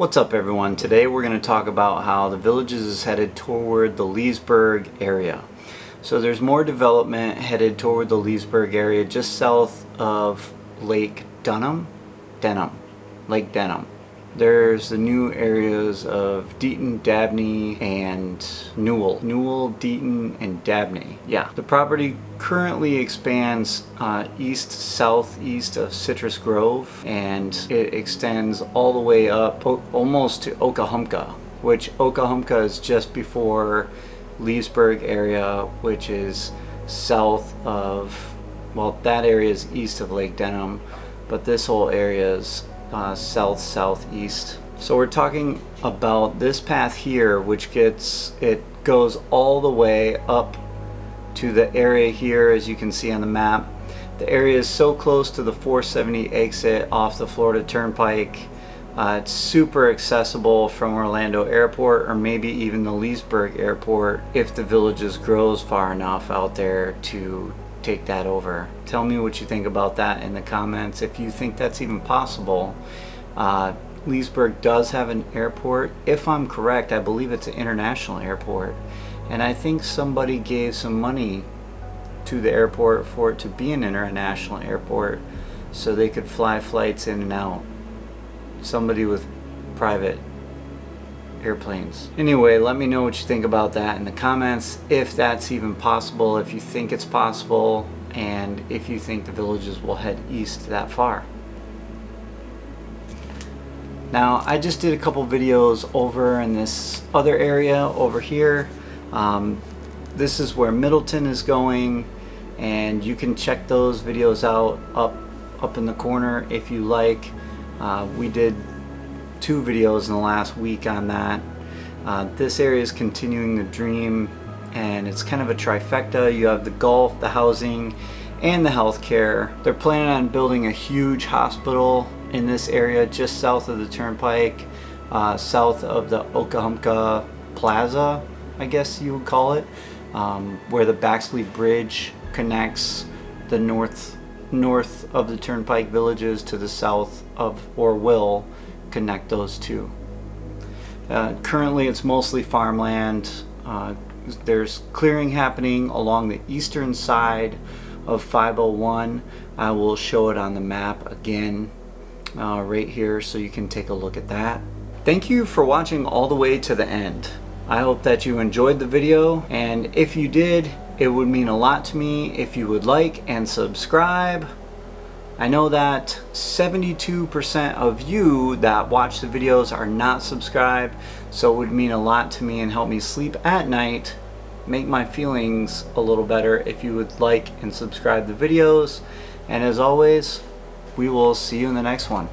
What's up everyone? Today we're going to talk about how the Villages is headed toward the Leesburg area. So there's more development headed toward the Leesburg area just south of Lake Lake Denham. There's the new areas of Deaton, Dabney, and Newell, Deaton, and Dabney. Yeah, the property currently expands east-southeast of Citrus Grove, and it extends all the way up almost to Okahumpka, which Okahumpka is just before Leesburg area, which is south of, well, that area is east of Lake Denham, but this whole area is south-southeast. So we're talking about this path here, which goes all the way up to the area here, as you can see on the map. The area is so close to the 470 exit off the Florida Turnpike. It's super accessible from Orlando Airport, or maybe even the Leesburg Airport if the Villages grows far enough out there to take that over. Tell me what you think about that in the comments, if you think that's even possible. Leesburg does have an airport. If I'm correct, I believe it's an international airport, and I think somebody gave some money to the airport for it to be an international airport so they could fly flights in and out. Somebody with private airplanes. Anyway, let me know what you think about that in the comments, if that's even possible, if you think it's possible, and if you think the Villages will head east that far. Now, I just did a couple videos over in this other area over here. This is where Middleton is going, and you can check those videos out up in the corner if you like. We did 2 videos in the last week on that. This area is continuing the dream, and it's kind of a trifecta. You have the golf, the housing, and the healthcare. They're planning on building a huge hospital in this area just south of the turnpike, south of the Okahumpka Plaza, I guess you would call it, where the Baxley Bridge connects the north of the turnpike villages to the south of, or will connect those two. Currently it's mostly farmland. There's clearing happening along the eastern side of 501. I will show it on the map again right here so you can take a look at that. Thank you for watching all the way to the end. I hope that you enjoyed the video, and if you did, it would mean a lot to me if you would like and subscribe. I know that 72% of you that watch the videos are not subscribed, so it would mean a lot to me and help me sleep at night, make my feelings a little better if you would like and subscribe the videos. And as always, we will see you in the next one.